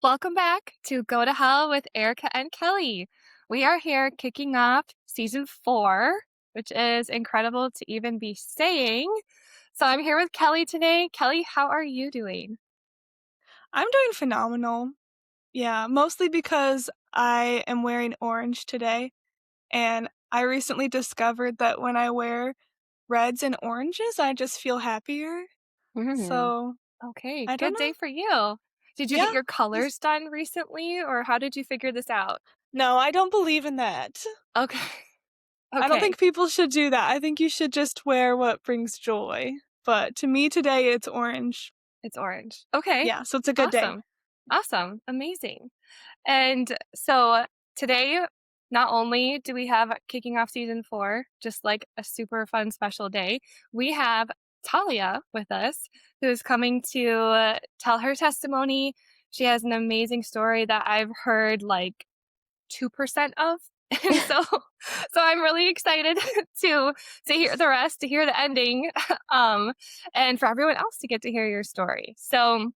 Welcome back to Go to Hell with Erica and Kelly. We are here kicking off season 4, which is incredible to even be saying. So I'm here with Kelly today. Kelly, how are you doing? I'm doing phenomenal. Yeah, mostly because I am wearing orange today, and I recently discovered that when I wear reds and oranges, I just feel happier. Mm, So, okay, I don't good know. day for you. Did you get Yeah, your just colors done recently, or how did you figure this out? no, I don't believe in that. Okay, I don't okay, think people should do that. I think you should just wear what brings joy. But to me today, it's orange. it's orange. Okay, Yeah, so it's a good day. awesome, awesome, amazing. And so today, not only do we have kicking off season 4, just like a super fun special day, we have Talia with us, who's coming to tell her testimony. She has an amazing story that I've heard like 2% of. And so I'm really excited to hear the rest, to hear the ending, and for everyone else to get to hear your story. So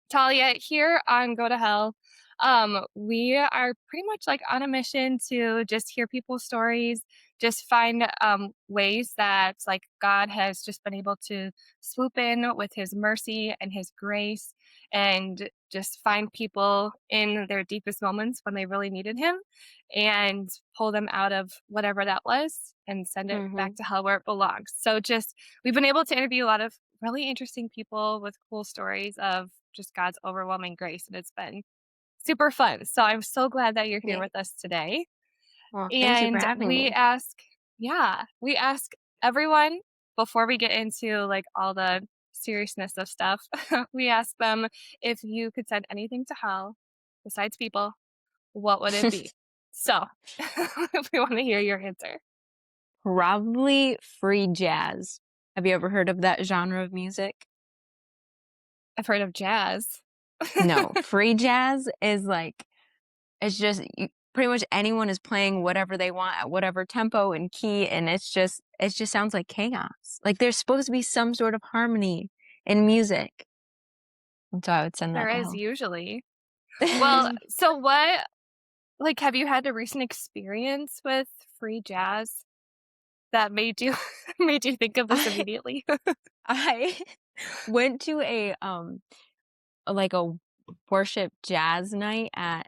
Talia, here on Go to Hell, we are pretty much like on a mission to just hear people's stories, just find ways that like God has just been able to swoop in with his mercy and his grace and just find people in their deepest moments when they really needed him and pull them out of whatever that was and send it back Mhm. to hell where it belongs. So just we've been able to interview a lot of really interesting people with cool stories of just God's overwhelming grace, and it's been super fun. So I'm so glad that you're here Yeah. with us today. Well, thank you for And having me. we ask everyone before we get into like all the seriousness of stuff, we ask them if you could send anything to hell besides people, what would it be? So we want to hear your answer. Probably free jazz. Have you ever heard of that genre of music? I've heard of jazz. No, free jazz is like it's just pretty much anyone is playing whatever they want at whatever tempo and key, and it just sounds like chaos. Like there's supposed to be some sort of harmony in music, and so I would send There that to is hell. usually. Well, so what like, have you had a recent experience with free jazz that made you made you think of this I immediately? I went to a worship jazz night at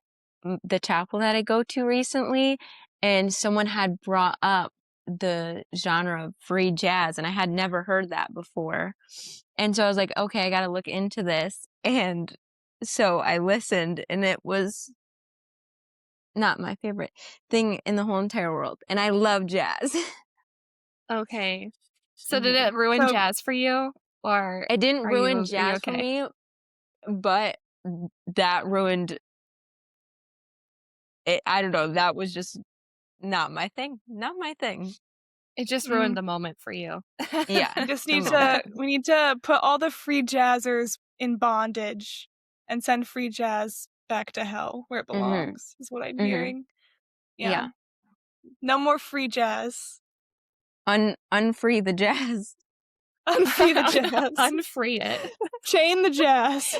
the chapel that I go to recently, and someone had brought up the genre of free jazz, and I had never heard that before. And so I was like, okay, I got to look into this. And so I listened, and it was not my favorite thing in the whole entire world. And I love jazz. Okay. So did Mhm. it ruin So, jazz for you, or It didn't ruin are you jazz for okay? me, but that ruined it. I don't know. That was just not my thing. Not my thing. It just ruined mm, the moment for you. Yeah, we just the need moment. to we need to put all the free jazzers in bondage and send free jazz back to hell where it Mhm. belongs, is what I'm Mhm. hearing. Yeah. Yeah. No more free jazz. Unfree the jazz. Unfree the jazz. Unfree it. Chain the jazz.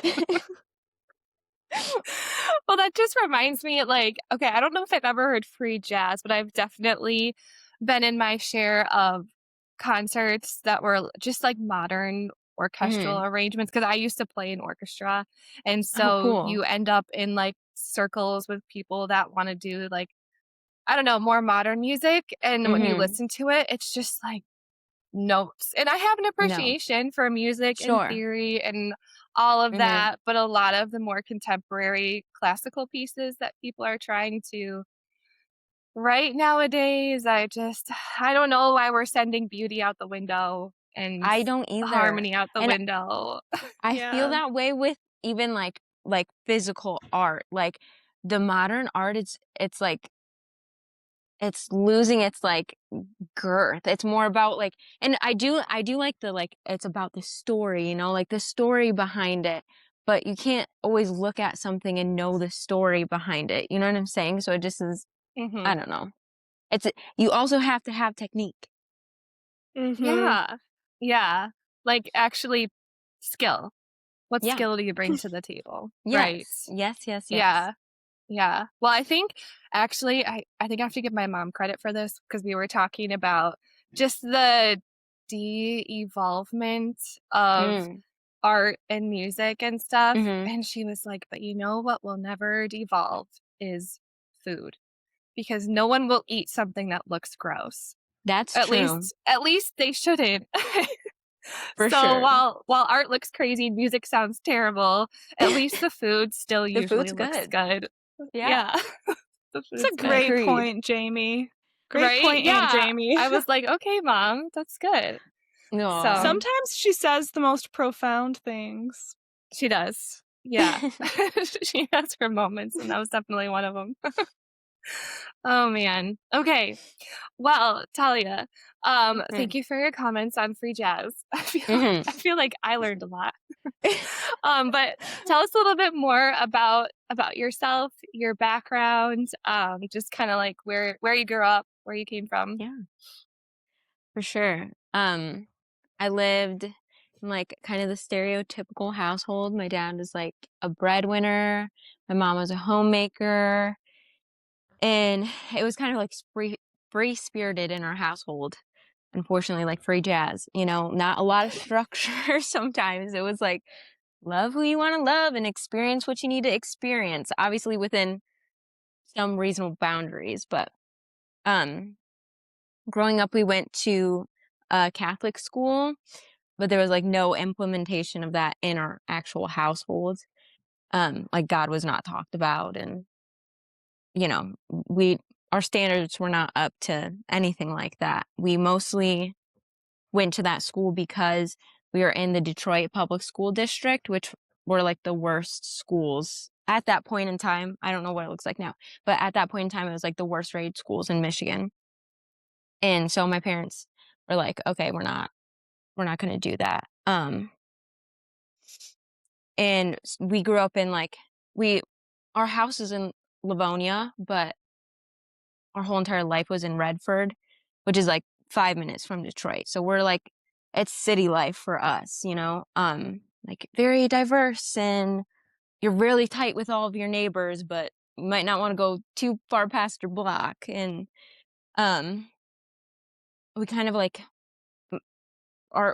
Well, that just reminds me, like, okay, I don't know if I've ever heard free jazz, but I've definitely been in my share of concerts that were just like modern orchestral Mhm. arrangements because I used to play in orchestra. And Oh, so you cool. end up in like circles with people that want to do like, I don't know, more modern music. And when you Mhm. listen to it, it's just like notes. And I have an No. appreciation for music and Sure. theory and all of Mhm. that, but a lot of the more contemporary classical pieces that people are trying to write nowadays, I don't know why we're sending beauty out the window and I don't either. harmony out the And window. I feel Yeah. that way with even like physical art. Like the modern art it's like it's losing its like girth. It's more about like and I do like the like it's about the story, like the story behind it. But you can't always look at something and know the story behind it. You know what I'm saying? So it just is I Mhm. don't know. It's you also have to have technique. Mhm. Yeah. Yeah. Like, actually skill. What Yeah. skill do you bring to the table? Right. Yes. Yes, yes, yes. Yeah. Yeah. Well, I think actually I think I have to give my mom credit for this because we were talking about just the de-evolvement of Mm. art and music and stuff. Mhm. And she was like, but you know what will never devolve is food because no one will eat something that looks gross. That's At true. least they shouldn't. For So sure. while art looks crazy, music sounds terrible, at least the food still The usually food's looks good. good. Yeah. Yeah. The That's food's a good. great Agreed. point, Jamie. Great Right? point, Aunt Yeah. Jamie. I was like, "Okay, mom, that's good." Aw. So, Sometimes she says the most profound things. she does. Yeah. She has her moments, and that was definitely one of them. Oh, man. Okay. Well, Talia, Mhm. thank you for your comments on free jazz. Mhm. I feel like I learned a lot. But tell us a little bit more about yourself, your background, just kind of like where you grew up, where you came from. Yeah, for sure. I lived in like kind of the stereotypical household. My dad was like a breadwinner. My mom was a homemaker, and it was kind of like free spirited in our household. Unfortunately, like free jazz, not a lot of structure. Sometimes it was like love who you want to love and experience what you need to experience, obviously within some reasonable boundaries. But um, growing up, we went to a Catholic school, but there was like no implementation of that in our actual household. Like God was not talked about, and you know, we our standards were not up to anything like that. We mostly went to that school because we were in the Detroit public school district, which were like the worst schools at that point in time. I don't know what it looks like now, but at that point in time, it was like the worst rated schools in Michigan. And so my parents were like, okay, we're not going to do that. And we grew up in like, our house is in Livonia, but our whole entire life was in Redford, which is like 5 minutes from Detroit. So we're like, it's city life for us, like very diverse, and you're really tight with all of your neighbors, but you might not want to go too far past your block. And um, we kind of like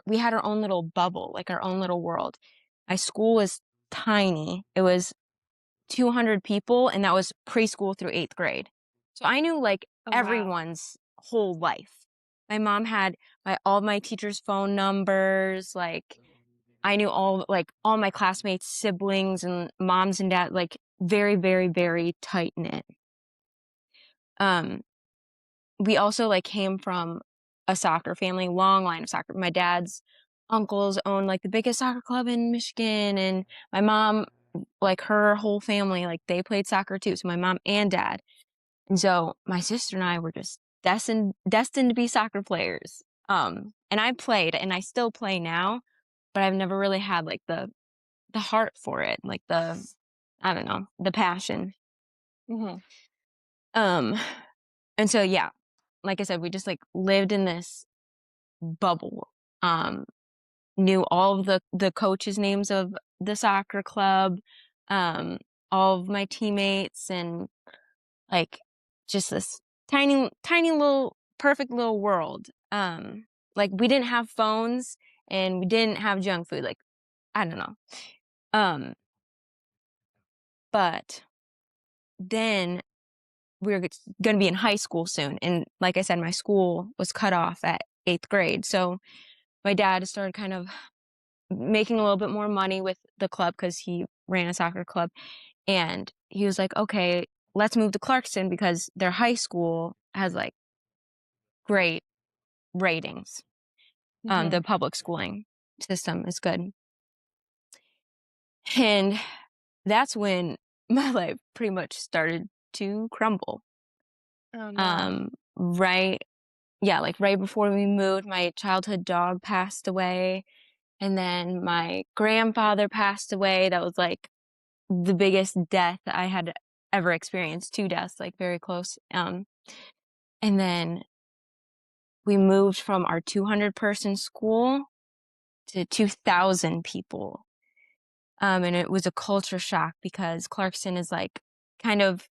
we had our own little bubble, like our own little world. My school was tiny. It was 200 people, and that was preschool through 8th grade. So I knew like Oh, wow. everyone's whole life. My mom had all my teachers' phone numbers. Like I knew all my classmates' siblings and moms and dad, like very, very, very tight knit. Um, we also like came from a soccer family, long line of soccer. My dad's uncles owned like the biggest soccer club in Michigan, and my mom, like her whole family, like they played soccer too. So my mom and dad. And so my sister and I were just destined to be soccer players. And I played and I still play now, but I've never really had like the heart for it, like I don't know, the passion. Hmm. Um and so yeah, like I said, we just like lived in this bubble. Um Knew all of the coaches' names of the soccer club, um all of my teammates, and like just this tiny little perfect little world. Like we didn't have phones and we didn't have junk food, like I don't know. Um but then we were going to be in high school soon, and like I said, my school was cut off at 8th grade. So my dad started kind of making a little bit more money with the club because he ran a soccer club, and he was like, okay, let's move to Clarkston because their high school has like great ratings. Hmm. The public schooling system is good. And that's when my life pretty much started to crumble. Oh, no. Right. Yeah, like right before we moved, my childhood dog passed away. And then my grandfather passed away. That was like the biggest death I had ever experienced. Two deaths, like very close. And then we moved from our 200-person school to 2,000 people. And it was a culture shock because Clarkston is like kind of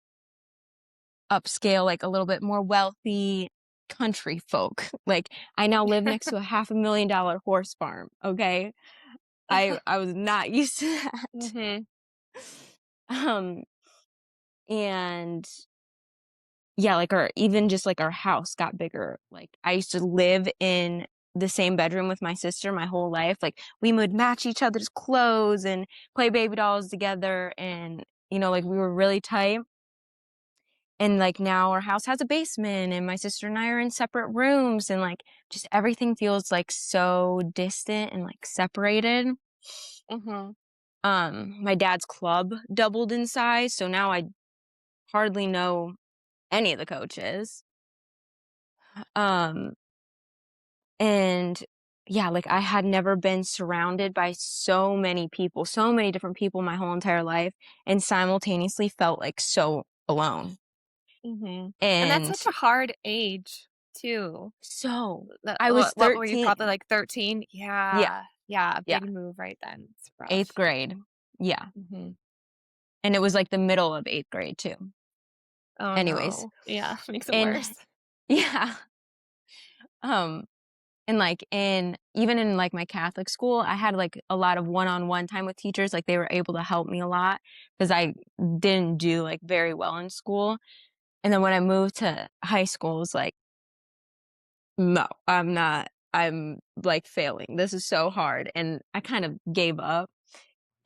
upscale, like a little bit more wealthy country folk. Like I now live next to a $500,000 horse farm. Okay. I was not used to that. Mhm. Um, and yeah, like even just like our house got bigger. Like I used to live in the same bedroom with my sister my whole life. Like we would match each other's clothes and play baby dolls together, and like we were really tight. And like now our house has a basement and my sister and I are in separate rooms, and like just everything feels like so distant and like separated. Mhm. My dad's club doubled in size, so now I hardly know any of the coaches. Um And yeah, like I had never been surrounded by so many people, so many different people my whole entire life, and simultaneously felt like so alone. Mhm. And that's And such a hard age too. so That I was what were you, probably 13. like 13? Yeah, Yeah. Yeah, a yeah, big move right then. It's eighth rough. grade. Yeah. Mhm. And it was like the middle of eighth grade too. Oh, Anyways. no. Yeah, makes it And worse. yeah. Um, and like even in like my Catholic school, I had like a lot of one-on-one time with teachers. Like they were able to help me a lot because I didn't do like very well in school. And then when I moved to high school, it was like, no, I'm not. I'm like failing. This is so hard. And I kind of gave up.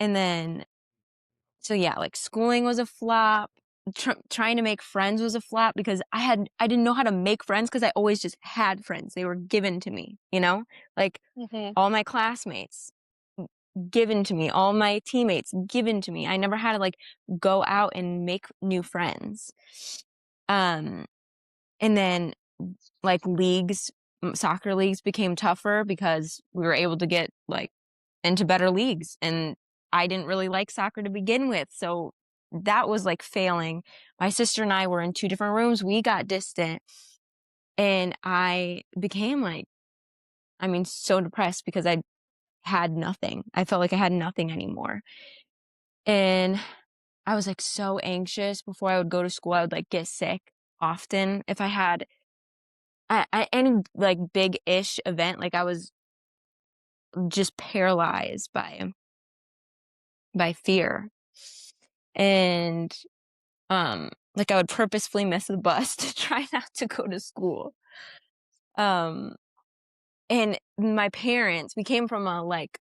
And then, so yeah, like schooling was a flop. Trying to make friends was a flop because I didn't know how to make friends because I always just had friends. They were given to me, like Mhm. all my classmates given to me, all my teammates given to me. I never had to like go out and make new friends. Um, and then like soccer leagues became tougher because we were able to get like into better leagues, and I didn't really like soccer to begin with. So that was like failing. My sister and I were in two different rooms. We got distant, and I became like, I mean, so depressed because I had nothing. I felt like I had nothing anymore. And I was like so anxious before I would go to school. I would like get sick often. If I had any like big ish event, like I was just paralyzed by fear. And like I would purposefully miss the bus to try not to go to school. Um and my parents, we came from a like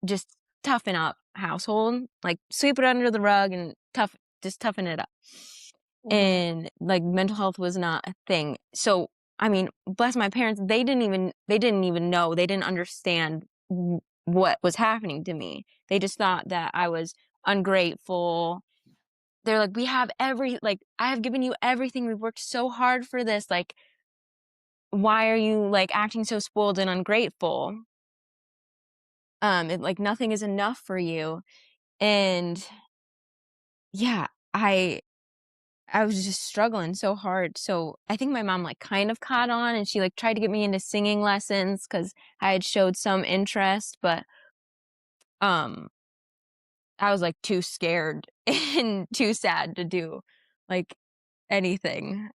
just toughen up household, like sweep it under the rug and just toughen it up. Mhm. And like mental health was not a thing. So I mean, bless my parents, they didn't even know, they didn't understand what was happening to me. They just thought that I was ungrateful. They're like, we have I have given you everything. We've worked so hard for this. Like, why are you like acting so spoiled and ungrateful? Like nothing is enough for you. And yeah, I was just struggling so hard. So I think my mom like kind of caught on, and she like tried to get me into singing lessons because I had showed some interest, but um I was like too scared and too sad to do like anything.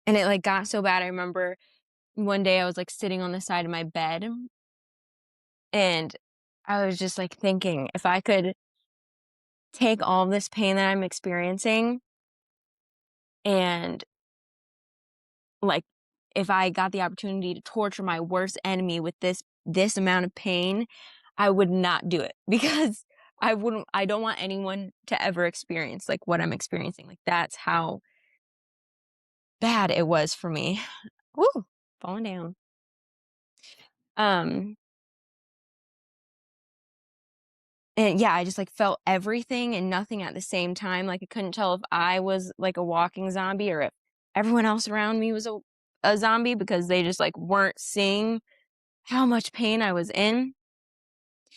And it like got so bad. I remember one day I was like sitting on the side of my bed, and I was just like thinking, if I could take all this pain that I'm experiencing, and like if I got the opportunity to torture my worst enemy with this amount of pain, I would not do it because I don't want anyone to ever experience like what I'm experiencing. Like that's how bad it was for me. Woo, falling down. Um And yeah, I just like felt everything and nothing at the same time. Like I couldn't tell if I was like a walking zombie or if everyone else around me was a zombie because they just like weren't seeing how much pain I was in.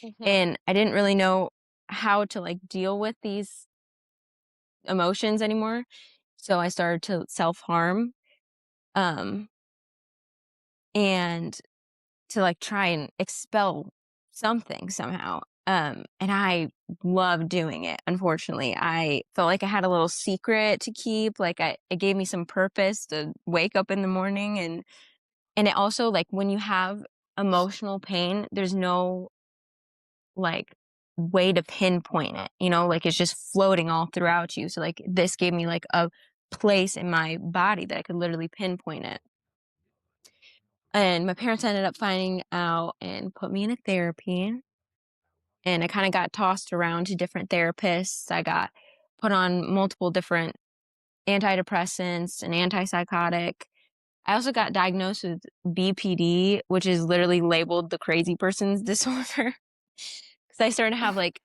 Mhm. And I didn't really know how to like deal with these emotions anymore. So I started to self-harm, um and to like try and expel something somehow. And I loved doing it. Unfortunately, I felt like I had a little secret to keep. Like it gave me some purpose to wake up in the morning, and it also, like, when you have emotional pain, there's no like way to pinpoint it, like it's just floating all throughout you. So like this gave me like a place in my body that I could literally pinpoint it. And my parents ended up finding out and put me in a therapy. And I kind of got tossed around to different therapists. I got put on multiple different antidepressants and antipsychotic. I also got diagnosed with BPD, which is literally labeled the crazy person's disorder. Because I started to have like,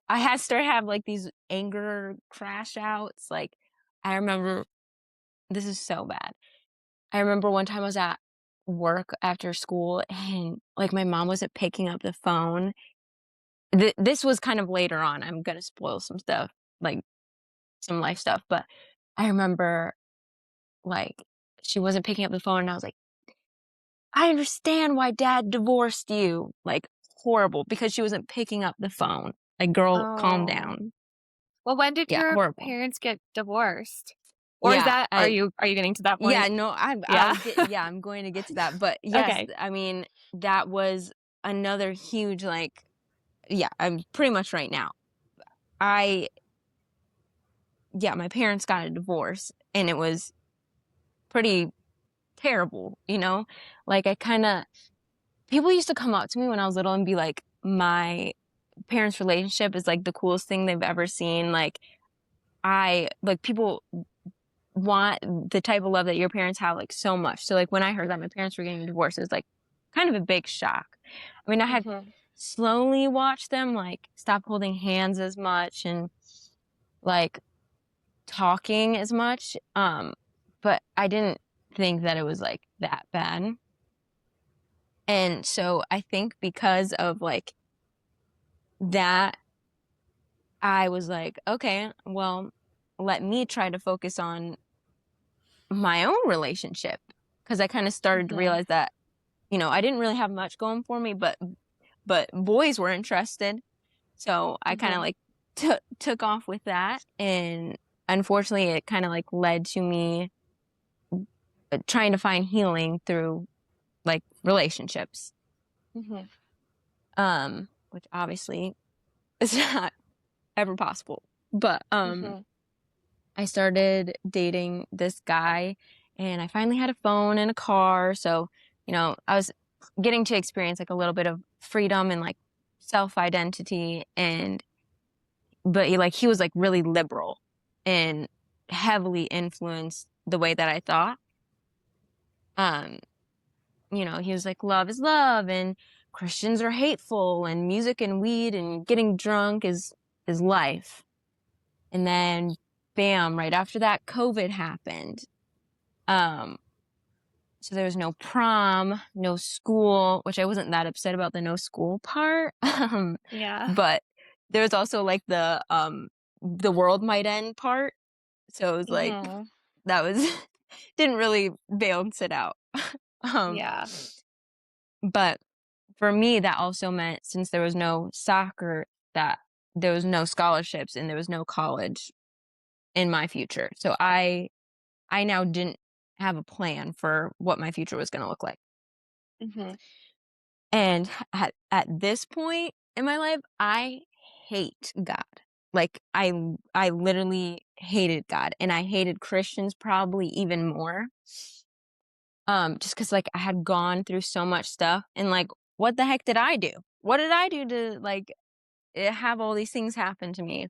I had started to have like these anger crash outs. Like, I remember, this is so bad. I remember one time I was at work after school and like my mom wasn't picking up the phone. This was kind of later on. I'm going to spoil some stuff, like some life stuff. But I remember like she wasn't picking up the phone and I was like, I understand why dad divorced you. Like, horrible, because she wasn't picking up the phone. Like, girl, calm Oh. down. Well, when did Yeah, your horrible. parents get divorced? Or is Yeah, that are you getting to that yeah, point? no, Yeah. I'm going to get to that. But yes, Okay. I mean, that was another huge, like, yeah, I'm pretty much right now. I, yeah, my parents got a divorce and it was pretty terrible, Like, people used to come up to me when I was little and be like, my parents' relationship is like the coolest thing they've ever seen. Like, people want the type of love that your parents have, like, so much. So like when I heard that my parents were getting divorced, it was like kind of a big shock. I mean, I had Mhm. slowly watched them like stop holding hands as much and like talking as much. But I didn't think that it was like that bad. And so I think because of like that, I was like, okay, well, let me try to focus on my own relationship. Because I kind of started to Mhm. realize that, I didn't really have much going for me, but boys were interested. So I kind of Mhm. like took off with that. And unfortunately, it kind of like led to me trying to find healing through like relationships. Mhm. Which obviously is not ever possible. But Mhm. I started dating this guy and I finally had a phone and a car. So, I was getting to experience like a little bit of freedom and like self-identity. But he was like really liberal and heavily influenced the way that I thought. Um, he was like, love is love and Christians are hateful and music and weed and getting drunk is life. And then bam, right after that, COVID happened. Um, so there was no prom, no school, which I wasn't that upset about the no school part. Yeah. But there was also like the world might end part. So it was like Mhm. that was didn't really balance it out. Um, Yeah. but for me, that also meant since there was no soccer, that there was no scholarships and there was no college in my future. So I now didn't have a plan for what my future was going to look like. Mhm. And at this point in my life, I hate God. Like I literally hated God and I hated Christians probably even more. Just cuz like I had gone through so much stuff and like what the heck did I do? What did I do to like have all these things happen to me?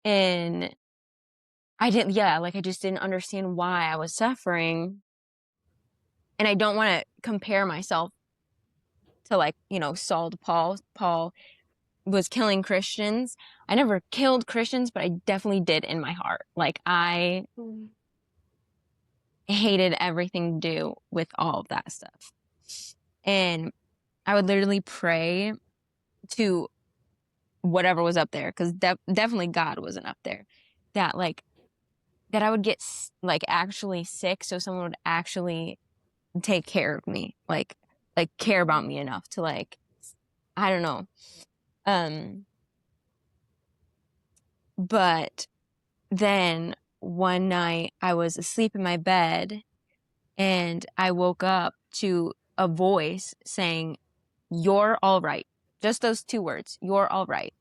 And I didn't, yeah, like I just didn't understand why I was suffering. And I don't want to compare myself to like, Saul to Paul. Paul was killing Christians. I never killed Christians, but I definitely did in my heart. Like I Mhm. hated everything to do with all of that stuff. And I would literally pray to whatever was up there, because definitely God wasn't up there. That like that I would get like actually sick, so someone would actually take care of me, like care about me enough to like I don't know. But then one night I was asleep in my bed and I woke up to a voice saying, "You're all right." Just those 2 words, "You're all right."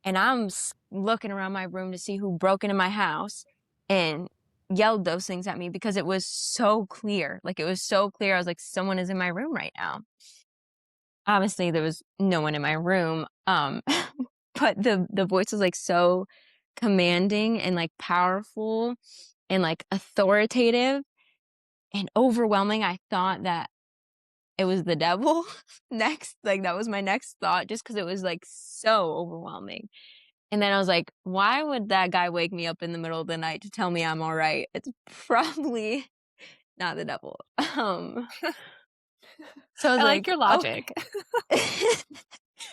And I'm looking around my room to see who broke into my house and yelled those things at me because it was so clear. Like, it was so clear. I was like, someone is in my room right now. Obviously, there was no one in my room. But the voice was like so commanding and like powerful and like authoritative and overwhelming. I thought that it was the devil next. Like, that was my next thought just because it was like so overwhelming. And then I was like, why would that guy wake me up in the middle of the night to tell me I'm all right? It's probably not the devil. So I was I like like, your okay. logic.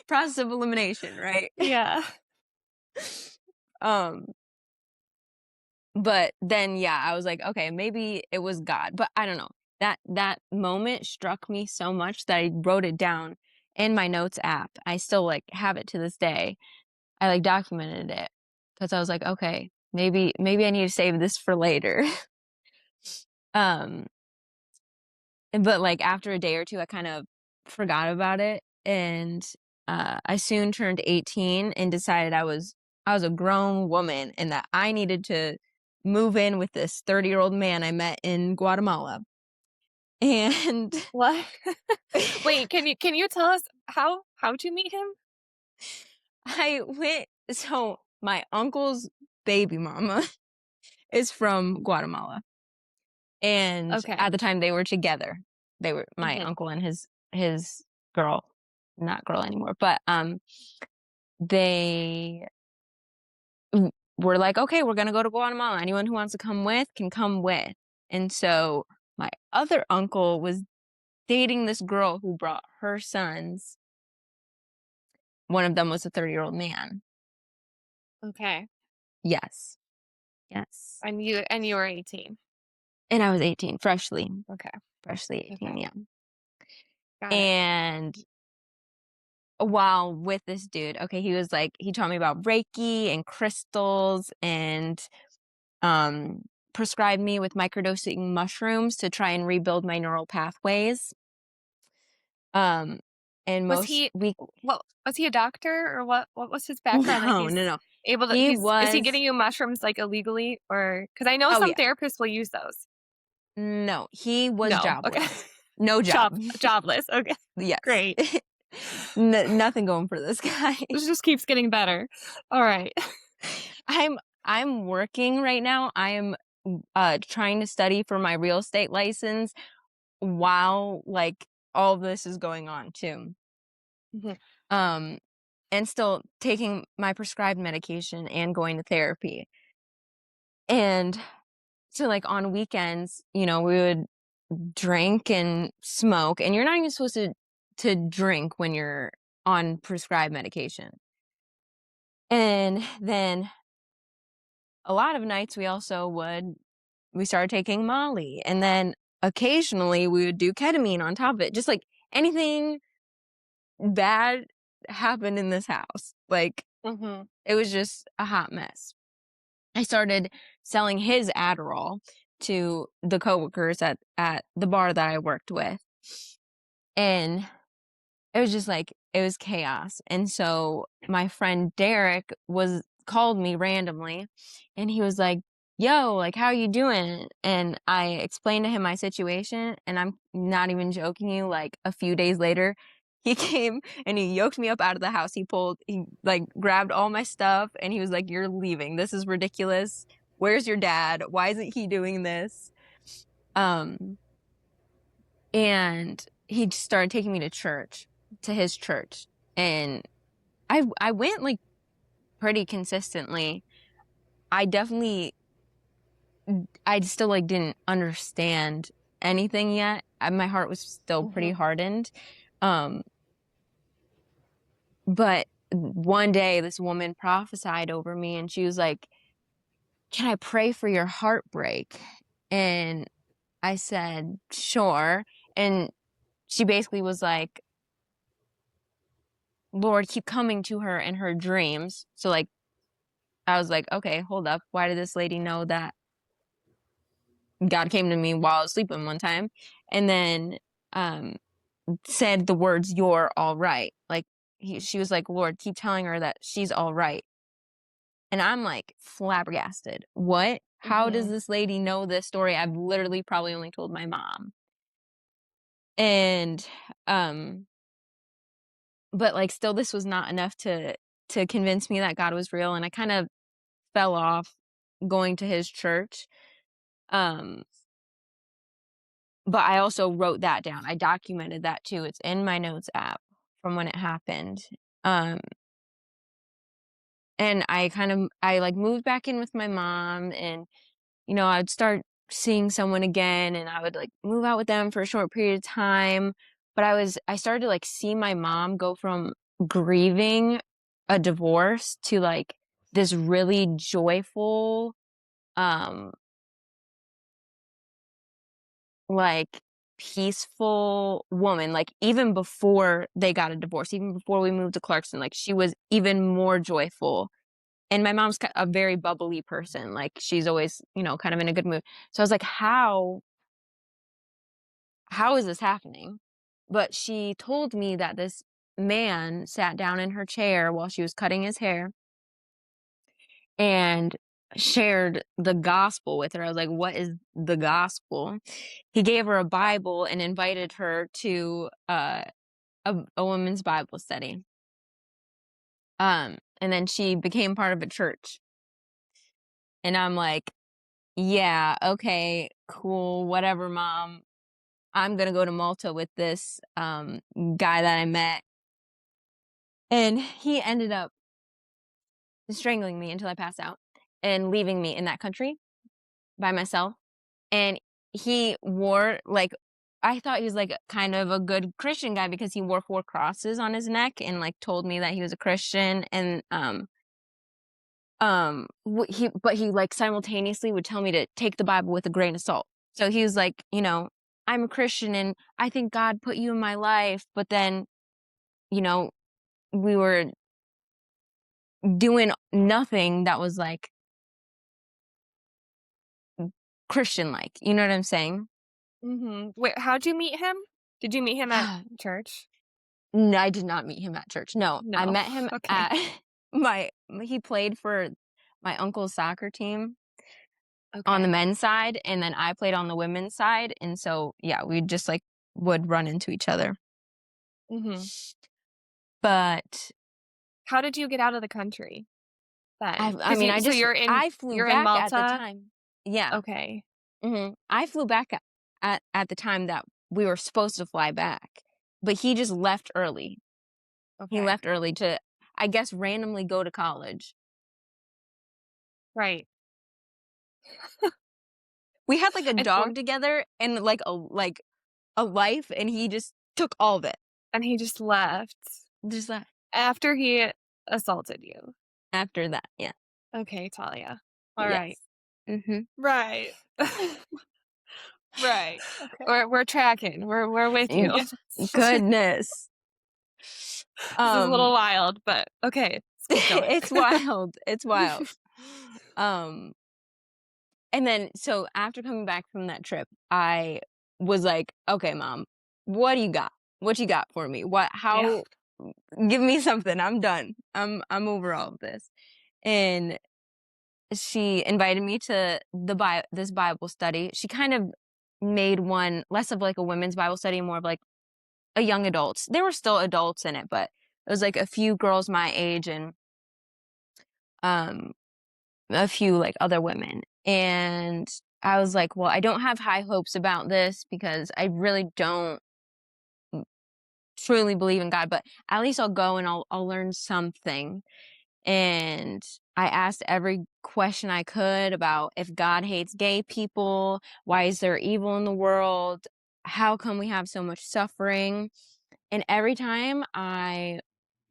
Process of elimination, right? Yeah. Um, but then yeah, I was like, okay, maybe it was God, but I don't know. That moment struck me so much that I wrote it down in my notes app. I still like have it to this day. I like documented it because I was like, okay, maybe I need to save this for later. Um, but like after a day or two, I kind of forgot about it, and I soon turned 18 and decided I was a grown woman and that I needed to move in with this 30-year-old man I met in Guatemala. And What? Wait, can you tell us how'd you meet him? so my uncle's baby mama is from Guatemala. And Okay. at the time they were together. They were my Mhm. uncle and his girl, not girl anymore, but they were like, "Okay, we're gonna go to Guatemala. Anyone who wants to come with can come with." And so my other uncle was dating this girl who brought her sons. One of them was a 30-year-old man. Okay. Yes. Yes. And you were 18. And I was 18, freshly Okay. 18, Okay. yeah. Got it. And while with this dude, okay, he taught me about Reiki and crystals and um prescribed me with microdosing mushrooms to try and rebuild my neural pathways. Um and Was most he week well, was he a doctor or what was his background that no, he's no, no. able to He is he was getting you mushrooms like illegally or cuz I know oh some yeah. therapists will use those. No, he was No. Okay. jobless. No job. Jobless. Okay. Yes. Great. Nothing going for this guy. This just keeps getting better. All right. I'm I'm working right now. I am trying to study for my real estate license while like all this is going on too. Mhm. Um and still taking my prescribed medication and going to therapy. And so like on weekends, we would drink and smoke, and you're not even supposed to drink when you're on prescribed medication. And then a lot of nights we started taking Molly, and then occasionally we would do ketamine on top of it. Just like anything bad happened in this house. Like Mhm. it was just a hot mess. I started selling his Adderall to the coworkers at the bar that I worked with. And it was just like it was chaos. And so my friend Derek called me randomly and he was like, "Yo, like how you doing?" And I explained to him my situation, and I'm not even joking you, like a few days later, he came and he yoked me up out of the house. He like grabbed all my stuff and he was like, "You're leaving. This is ridiculous. Where's your dad? Why isn't he doing this?" Um and he just started taking me to his church. And I went like pretty consistently. I definitely I still like didn't understand anything yet. My heart was still pretty Mhm. hardened. Um but one day this woman prophesied over me and she was like, "Can I pray for your heartbreak?" And I said, "Sure." And she basically was like, Lord keep coming to her in her dreams. So, like, I was like, "Okay, hold up. Why did this lady know that God came to me while I was sleeping one time?" And then, um, said the words, "You're all right." Like, she was like, "Lord, keep telling her that she's all right." And I'm, like, flabbergasted. What? How does Mhm. this lady know this story? I've literally probably only told my mom. And, um, but, like, still this was not enough to convince me that God was real, and I kind of fell off going to his church. Um, but I also wrote that down. I documented that too. It's in my notes app from when it happened. Um, and I like moved back in with my mom, and I'd start seeing someone again, and I would like move out with them for a short period of time. But I started to like see my mom go from grieving a divorce to like this really joyful, um, like peaceful woman. Like even before they got a divorce, even before we moved to Clarkson, like she was even more joyful. And my mom's a very bubbly person. Like she's always, kind of in a good mood. So I was like, how is this happening? But she told me that this man sat down in her chair while she was cutting his hair and shared the gospel with her. I was like, what is the gospel? He gave her a Bible and invited her to a women's Bible study. And then she became part of a church. And I'm like, yeah, okay, cool, whatever, mom. I'm gonna go to Malta with this guy that I met. And he ended up strangling me until I passed out and leaving me in that country by myself. And he wore like I thought he was like kind of a good Christian guy because he wore 4 crosses on his neck and like told me that he was a Christian. And but he like simultaneously would tell me to take the Bible with a grain of salt. So he was like, I'm a Christian and I think God put you in my life, but then, you know, we were doing nothing that was like Christian like. You know what I'm saying? Mhm. Wait, how'd you meet him? Did you meet him at church? No, I did not meet him at church. No, I No. met him Okay. at my he played for my uncle's soccer team on the Okay. men's side, and then I played on the women's side, and so, yeah, we just, like, would run into each other. Mhm. But How did you get out of the country then? I mean, So I flew you're in back at the Malta? time. Yeah, Okay. I flew back at the time that we were supposed to fly back, but he just left early. He Okay. left early to, I guess, randomly go to college. Right. We had, like, a And or dog together and, like, a life, and he just took all of it. and he just left Just that after he assaulted you. after that, yeah. Okay, Talia. All right. Yes. Mhm. Right. Right. Okay. We're tracking. We're with you. G Goodness. This is a little Um, wild, but okay, let's keep going. it's wild, it's wild. Um, and then so after coming back from that trip, I was like, "Okay, mom, what do you got? What you got for me? Yeah. Give me something. I'm done. I'm over all of this." And she invited me to this Bible study. She kind of made one less of like a women's Bible study, more of like a young adults. There were still adults in it, but it was like a few girls my age and um a few like other women. And I was like, well, I don't have high hopes about this because I really don't truly believe in God, but at least I'll go and I'll learn something. And I asked every question I could about if God hates gay people, why is there evil in the world, how come we have so much suffering? And every time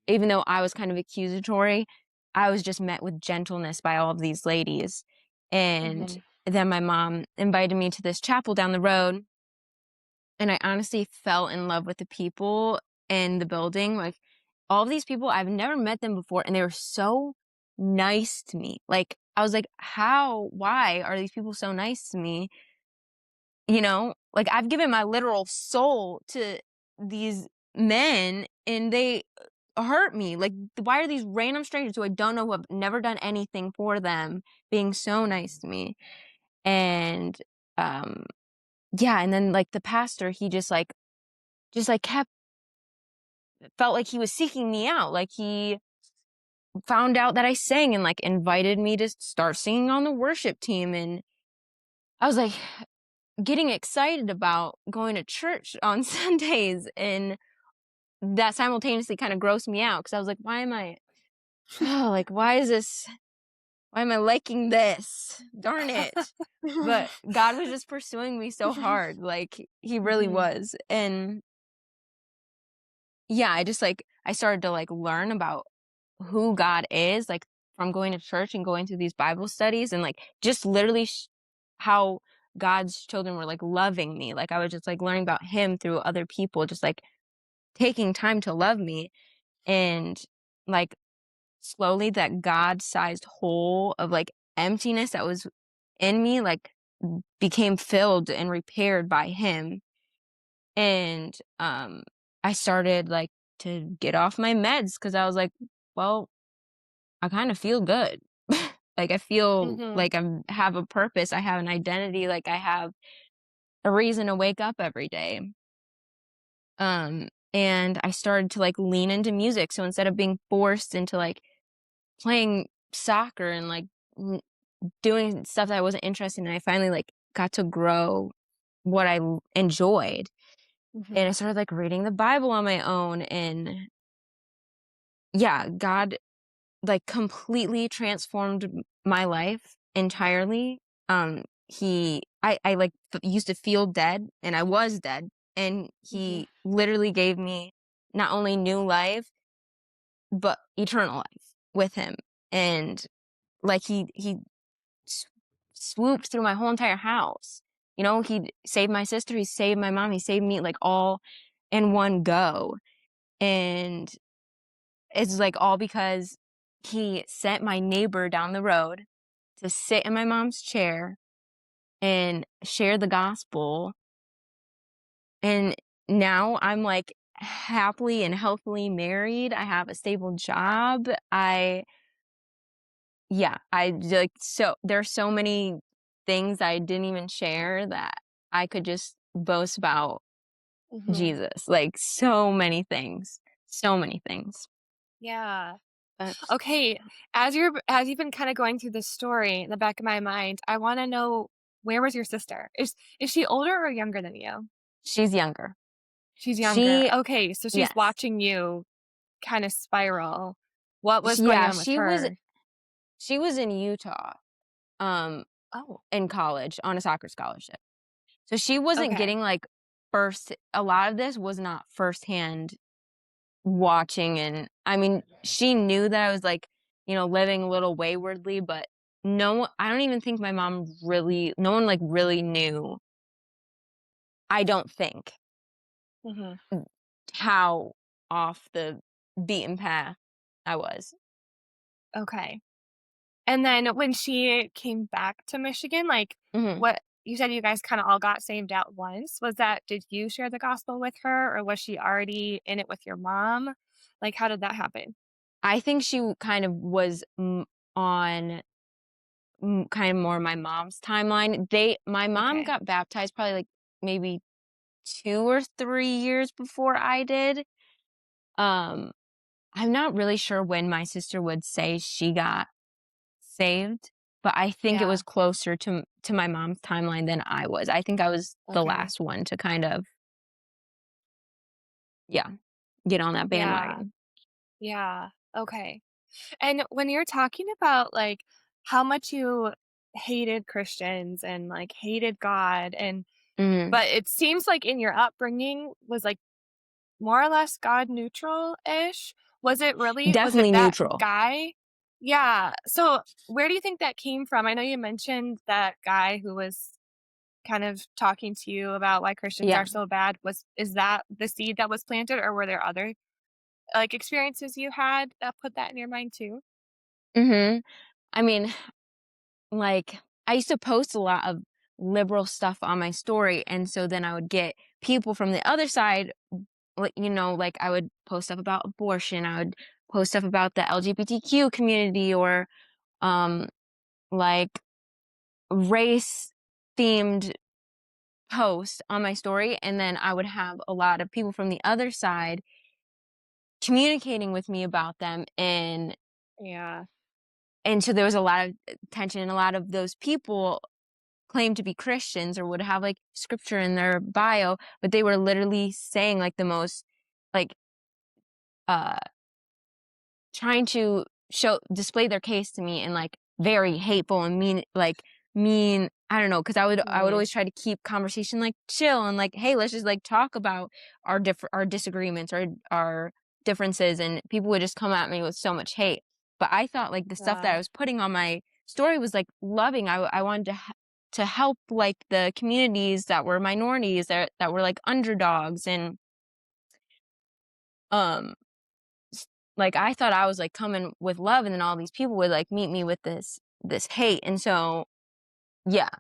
even though I was kind of accusatory, I was just met with gentleness by all of these ladies. And Mhm. then my mom invited me to this chapel down the road, and I honestly fell in love with the people in the building. Like all of these people, I've never met them before, and they were so nice to me. Like, I was like, why are these people so nice to me? You know, like, I've given my literal soul to these men, and they hurt me. Like, why are these random strangers who I don't know, who have never done anything for them, being so nice to me? And, um, yeah, and then, like, the pastor, he just, like, kept felt like he was seeking me out. Like, he found out that I sang and, like, invited me to start singing on the worship team, and I was, like, getting excited about going to church on Sundays, and that simultaneously kinda grossed me out because I was like, "Why am I like, why am I liking this? Darn it." But God was just pursuing me so hard, like, he really Mhm. was, and yeah, I started to, like, learn about who God is, like, from going to church and going through these Bible studies and, like, just literally how God's children were, like, loving me. Like, I was just, like, learning about him through other people, just, like, taking time to love me, and, like, slowly that God-sized hole of, like, emptiness that was in me, like, became filled and repaired by him, and, I started, like, to get off my meds because I was like, "Well, I kinda feel good." Like, I feel Mhm. like I have a purpose, I have an identity, like, I have a reason to wake up every day. And I started to, like, lean into music, so instead of being forced into, like, playing soccer and, like, n doing stuff that I wasn't interested in, I finally, like, got to grow what I enjoyed, and I Mhm. started, like, reading the Bible on my own, and yeah, God, like, completely transformed my life entirely. Like, used to feel dead, and I was dead, and Mhm. he literally gave me not only new life, but eternal life with him, and, like, he s swooped through my whole entire house. You know, he saved my sister, he saved my mom, he saved me, like, all in one go, and it's, like, all because he sent my neighbor down the road to sit in my mom's chair and share the gospel, and now I'm, like, happily and healthily married, I have a stable job, like, so there's so many things I didn't even share that I could just boast about Mhm. Jesus, like, so many things, Yeah. but Okay, as you've been kinda going through this story in the back of my mind, I wanna know, where was your sister? Is she older or younger than you? she's younger. She's younger. She Okay, so she's Yes. watching you kinda spiral. What was going on with her? She was in Utah, um, Oh, in college on a soccer scholarship. So she wasn't okay. getting, like, first a lot of this was not firsthand watching, and I mean, she knew that I was, like, living a little waywardly, but I don't even think my mom really no one, like, really knew, I don't think, Mhm. mm, how off the beaten path I was. Okay. And then when she came back to Michigan, like, Mhm. what you said you guys kinda all got saved at once. Was that Did you share the gospel with her, or was she already in it with your mom? Like, how did that happen? I think she kind of was, on, kind of more my mom's timeline. My mom Okay. got baptized probably, like, maybe 2 or 3 years before I did. Um, I'm not really sure when my sister would say she got saved, but I think it Yeah. was closer to my mom's timeline than I was. I think I was the Okay. last one to kind of, yeah, get on that Yeah. bandwagon. Yeah. Okay. And when you're talking about, like, how much you hated Christians and, like, hated God, and Mhm. but it seems like in your upbringing was, like, more or less God neutral-ish. Was it Definitely that neutral. guy? Yeah. So, where do you think that came from? I know you mentioned that guy who was kind of talking to you about why Christians Yeah. are so bad. Is that the seed that was planted, or were there other like, experiences you had that put that in your mind too? Mhm. I mean, like, I used to post a lot of liberal stuff on my story, and so then I would get people from the other side, like, like, I would post stuff about abortion, I would post stuff about the LGBTQ community or, um, like, race-themed posts on my story, and then I would have a lot of people from the other side communicating with me about them, Yeah. and so there was a lot of tension, and a lot of those people claimed to be Christians or would have, like, scripture in their bio, but they were literally saying, like, the most, like, uh trying to display their case to me in, like, very hateful and mean I don't know, because I would Mhm. always try to keep conversation, like, chill and, like, "Hey, let's just, like, talk about our disagreements, our differences," and people would just come at me with so much hate. But I thought, like, the stuff that I Yeah. was putting on my story was, like, loving. I wanted to help, like, the communities that were minorities, that were, like, underdogs, and, um like, I thought I was, like, coming with love, and then all these people would, like, meet me with this hate, and so, yeah,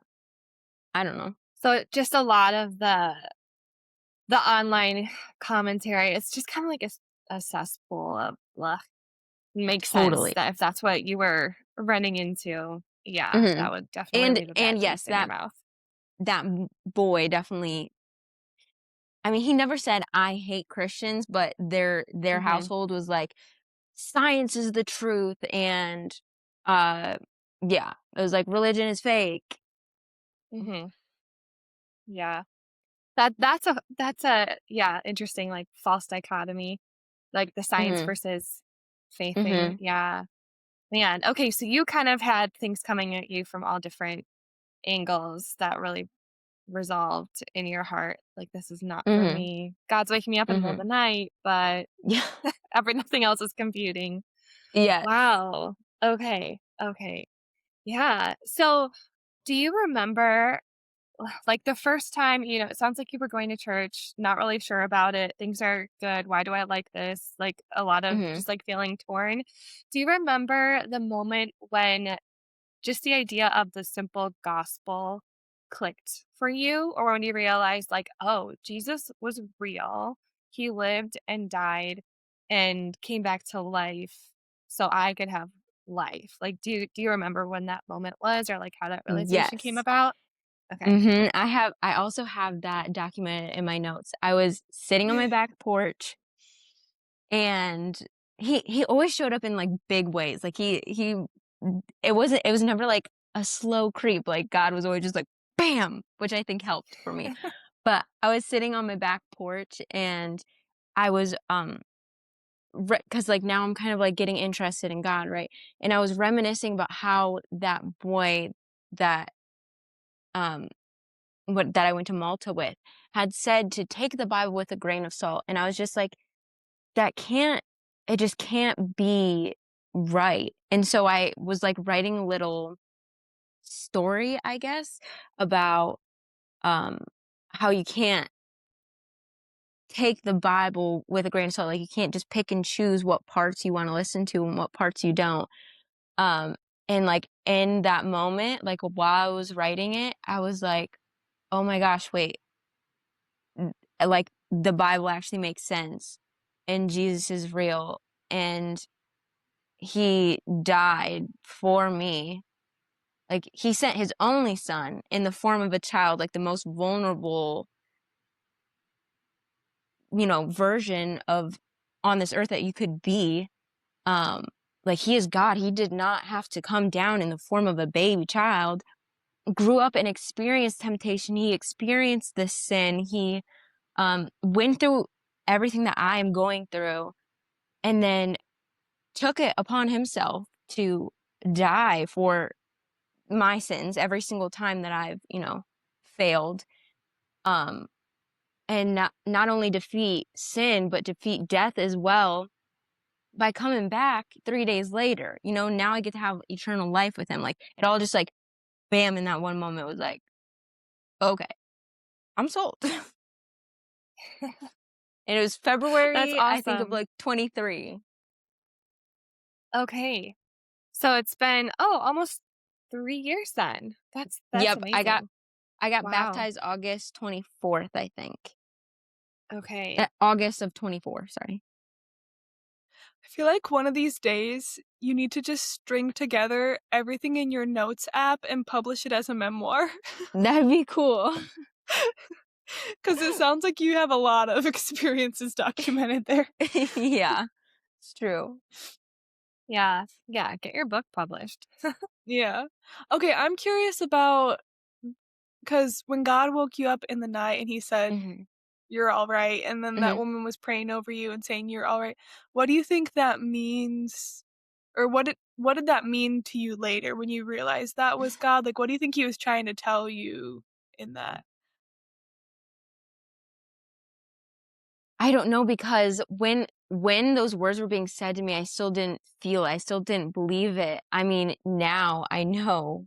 I don't know. So, just a lot of the online commentary, it's just kinda like a cesspool of blah. Makes sense Totally. that if that's what you were running into, yeah, that Mhm. would definitely And leave a and bad yes, taste in your mouth. that boy definitely I mean, he never said, "I hate Christians," but their Mhm, household was like, "Science is the truth," and, uh, yeah, it was like, "Religion is fake." mhm, yeah. That's a yeah, interesting, like, false dichotomy, like, the science Mhm. versus faith thing, Mhm. yeah. Man, okay, so you kind of had things coming at you from all different angles that really resolved in your heart, like, "This is not for Mhm. me. God's waking me up in the middle of the Mhm. night, but Yeah. nothing else is computing." Yes. Wow. Okay, okay. Yeah. So, do you remember, like, the first time, it sounds like you were going to church, not really sure about it. Things are good. Why do I like this? Like, a lot of Mhm. just, like, feeling torn. Do you remember the moment when just the idea of the simple gospel clicked for you, or when you realized, like, oh, Jesus was real, he lived and died and came back to life so I could have life? Like, do you remember when that moment was, or like how that realization came Yes. about? Okay. Mhm. I also have that documented in my notes. I was sitting on my back porch, and he always showed up in, like, big ways. Like, it was never, like, a slow creep. Like, God was always just like, "Bam!" Which I think helped for me. But I was sitting on my back porch, and I was, because like, now I'm kind of, like, getting interested in God, right? And I was reminiscing about how that boy that, um that I went to Malta with had said to take the Bible with a grain of salt, and I was just like, "That can't it just can't be right." And so I was, like, writing a little story, I guess, about, um, how you can't take the Bible with a grain of salt, like, you can't just pick and choose what parts you wanna listen to and what parts you don't. Um, and, like, in that moment, like, while I was writing it, I was like, "Oh my gosh, wait, like, the Bible actually makes sense, and Jesus is real, and he died for me." Like, he sent his only son in the form of a child, like, the most vulnerable, version of on this earth that you could be. Um, like, he is God. He did not have to come down in the form of a baby child. Grew up and experienced temptation. He experienced this sin. He, went through everything that I am going through, and then took it upon himself to die for my sins every single time that I've, failed. Um, and not only defeat sin, but defeat death as well by coming back 3 days later. Now I get to have eternal life with him. Like, it all just, like, bam, in that one moment was like, okay, I'm sold. And it was That's February, I think, of, awesome. like, 23. Okay. So it's been, almost 3 years then. That's Yep, amazing. I got Wow. baptized August 24th, I think. Okay. August of 24, sorry. I feel like one of these days you need to just string together everything in your notes app and publish it as a memoir. That'd be cool. Because it sounds like you have a lot of experiences documented there. Yeah, it's true. Yeah. Yeah, get your book published. Yeah. Okay, I'm curious about because when God woke you up in the night and he said, Mhm, you're all right, and then that mhm. woman was praying over you and saying you're all right. What do you think that means? Or what did that mean to you later when you realized that was God? Like what do you think he was trying to tell you in that? I don't know because when those words were being said to me, I still didn't feel it, I still didn't believe it. I mean, now I know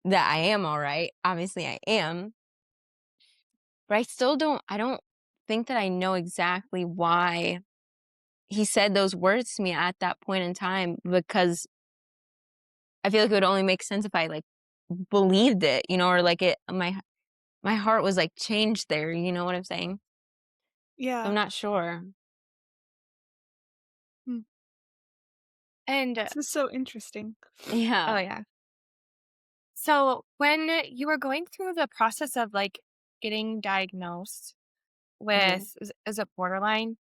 that I am alright. Obviously, I am, but I don't think that I know exactly why he said those words to me at that point in time because I feel like it would only make sense if I, like, believed it, or, like, my heart was, like, changed there, you know what I'm saying? I'm Yeah. not sure. Hmm. And This is so interesting. oh, Yeah. yeah. So when you were going through the process of, like, getting diagnosed Mhm. with is it borderline?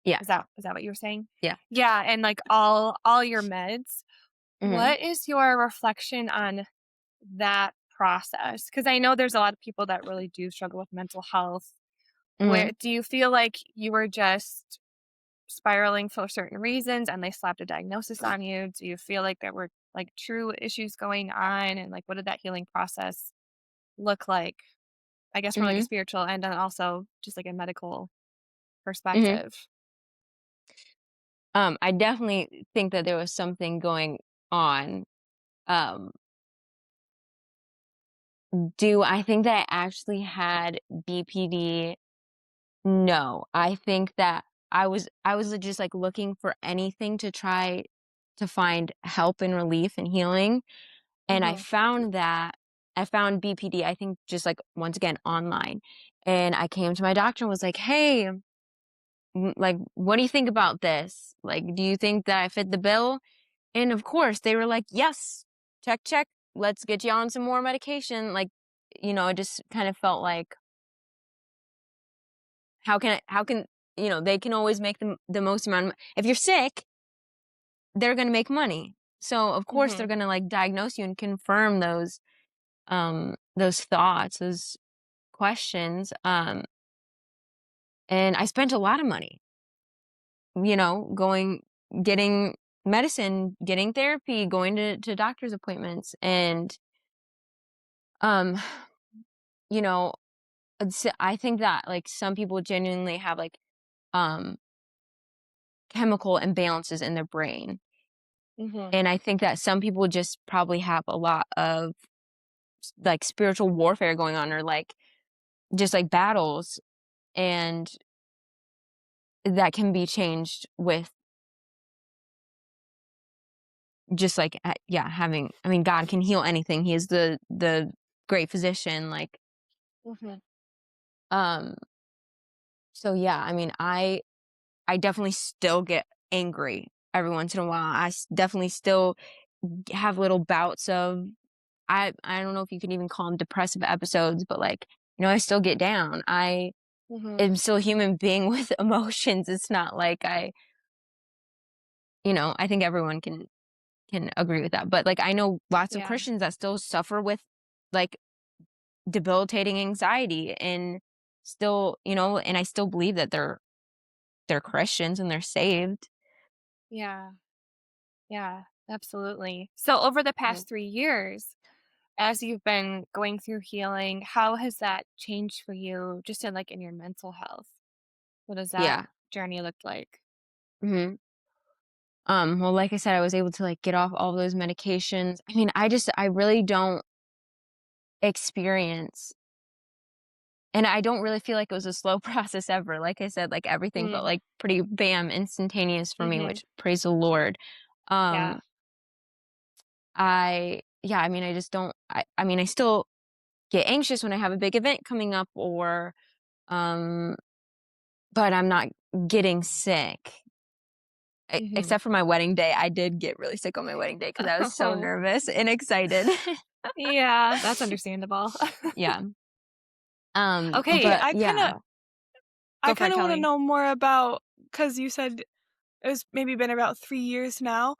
Yeah, Is that what you were saying? yeah. Yeah, and, like, all your meds. Mhm, What is your reflection on that process? Because I know there's a lot of people that really do struggle with mental health. Where mhm, do you feel like you were just spiraling for certain reasons and they slapped a diagnosis on you? Do you feel like there were, like, true issues going on, and, like, what did that healing process look like? I guess from, like, a mhm, spiritual and then also just, like, a medical mhm. perspective. I definitely think that there was something going on. Um, do I think that I actually had BPD? No. I think that I was just, like, looking for anything to try to find help and relief and healing, and Mhm, I found BPD, I think, just, like, once again, online, and I came to my doctor and was like, "Hey, like, what do you think about this? Like, do you think that I fit the bill?" And of course, they were like, "Yes, check, check. Let's get you on some more medication." Like, it just kind of felt like, how can, they can always make the most amount of, if you're sick, they're going to make money. So of course they're mhm, going to, like, diagnose you and confirm those thoughts, those questions. And I spent a lot of money, getting medicine, getting therapy, going to doctor's appointments. And, um, you know, I think that, like, some people genuinely have, like, um, chemical imbalances in their brain. mhm, And I think that some people just probably have a lot of, like, spiritual warfare going on, or, like, just, like, battles, and that can be changed with just, like, yeah, having, I mean, God can heal anything. He is the great physician, like, mhm. um, so yeah, I mean, I definitely still get angry every once in a while. Definitely still have little bouts of, I don't know if you can even call them depressive episodes, but, like, I still get down. I Mhm. am still a human being with emotions. It's not like I think everyone can agree with that. But, like, I know lots of Yeah. Christians that still suffer with, like, debilitating anxiety, and still, and I still believe that they're Christians and they're saved. Yeah. Yeah. Absolutely. So over the Mhm. past 3 years, as you've been going through healing, how has that changed for you just in, like, in your mental health? What does that Yeah. journey look like? Mhm. Well, like I said, I was able to, like, get off all those medications. I mean, I really don't experience And I don't really feel like it was a slow process ever. Like I said, like everything felt Mm. like pretty bam, instantaneous for me, Mhm. which praise the Lord. Um, Yeah. I mean, I just don't, I mean, I still get anxious when I have a big event coming up or, um, but I'm not getting sick. Mhm. Except for my wedding day. I did get really sick on my wedding day because I was so Oh. nervous and excited. Yeah, that's understandable. Yeah. Okay, But yeah. I go for it, kinda wanna Kelly. know more about, because you said it's maybe been about 3 years now.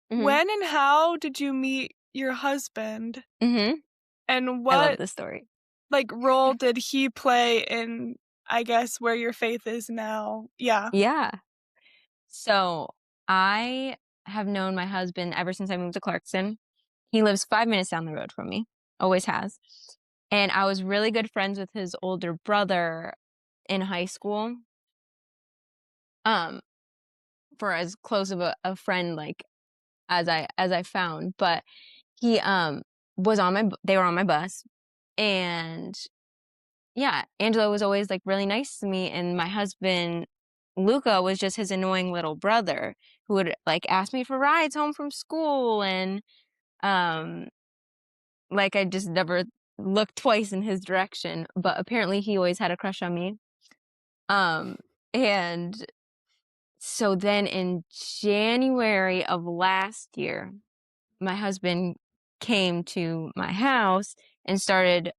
Mhm. When and how did you meet your husband, Mhm. and I love what, this story. like, role did he play in, I guess, where your faith is now? Yeah. Yeah. So, I have known my husband ever since I moved to Clarkson. He lives 5 minutes down the road from me, always has. And I was really good friends with his older brother in high school. Um, for as close of a friend, like, as I found, but he, was on my b they were on my bus, and yeah, Angelo was always, like, really nice to me, and my husband, Luca, was just his annoying little brother who would, like, ask me for rides home from school, and, um, like, I just never looked twice in his direction, but apparently he always had a crush on me. Um, and so then in January of last year, my husband came to my house and started,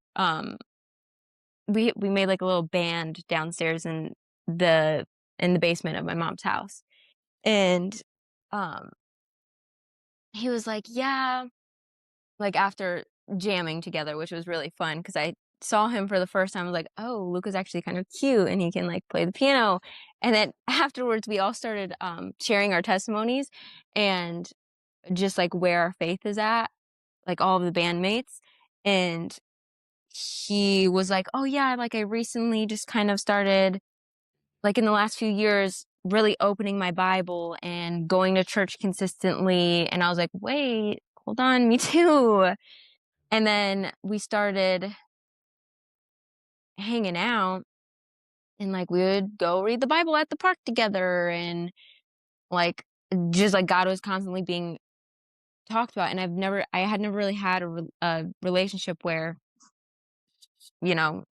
we made, like, a little band downstairs the in the basement of my mom's house, and, um, he was like, "Yeah," like, after jamming together, which was really fun because I saw him for the first time, I was like, "Oh, Luca's actually kind of cute, and he can, like, play the piano," and then afterwards, we all started, sharing our testimonies and just, like, where our faith is at, like, all of the bandmates, and he was like, "Oh, yeah, like, I recently just kind of started, like, in the last few years, really opening my Bible and going to church consistently," and I was like, "Wait, hold on, me too." And then we started hanging out, and, like, we would go read the Bible at the park together, and, like, just, like, God was constantly being talked about, and I had never really had a relationship where, you know,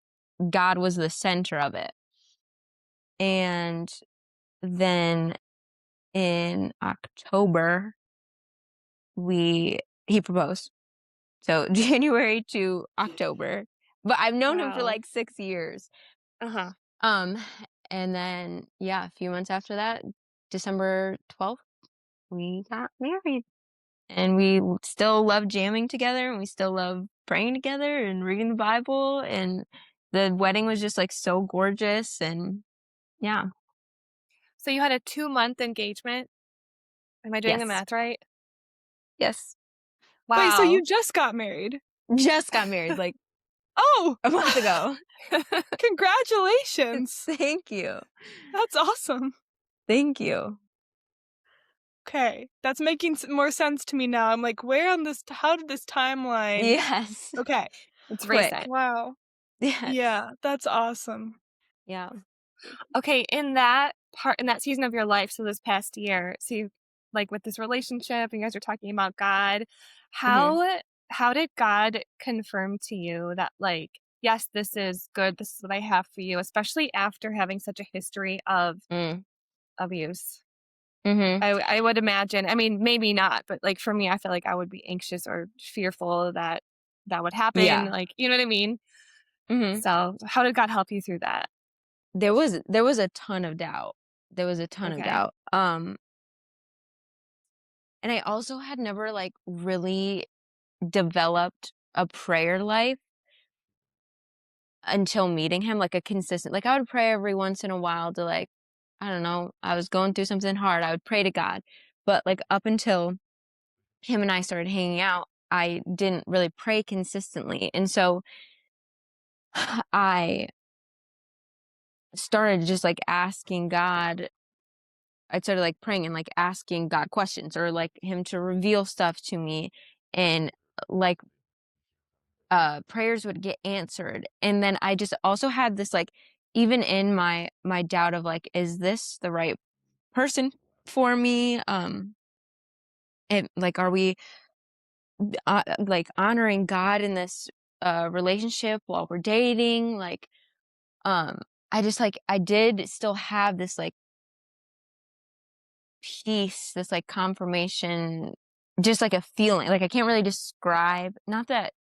God was the center of it. And then in October, we he proposed. So January to October. But I've known him for Wow. like 6 years. Uh-huh. Um, and then yeah, a few months after that, December 12th, we got married. And we still love jamming together, and we still love praying together and reading the Bible, and the wedding was just like so gorgeous, and yeah. So you had a 2-month engagement? Am I doing the Yes. math right? Yes. Wait, so Wow. you just got married? Just got married like Oh! a month ago. Congratulations! Thank you. That's awesome. Thank you. Okay, that's making more sense to me now. I'm like, where on this how did this timeline. Yes. Okay. It's Quick. recent. Wow. Yes. Yeah, that's awesome. Yeah. Okay, in that season of your life, so this past year, so you like with this relationship, and you guys are talking about God, Mhm. how did God confirm to you that like, yes, this is good, this is what I have for you, especially after having such a history of Mm. abuse? Mhm. I would imagine. I mean, maybe not, but like for me, I feel like I would be anxious or fearful that that would happen. Yeah. Like, you know what I mean? Mhm. So, how did God help you through that? There was a ton of doubt. There was a ton of Okay. doubt. And I also had never like really developed a prayer life until meeting him, like a consistent, like I would pray every once in a while to like, I don't know, I was going through something hard. I would pray to God. But like up until him and I started hanging out, I didn't really pray consistently. And so I started just like asking God, I started like praying and like asking God questions or like him to reveal stuff to me. And like prayers would get answered. And then I just also had this, like, even in my doubt of, like, is this the right person for me? And, like, are we, like, honoring God in this relationship while we're dating? Like, um, I just, like, I did still have this, like, peace, this, like, confirmation, just like a feeling. Like, I can't really describe, not that,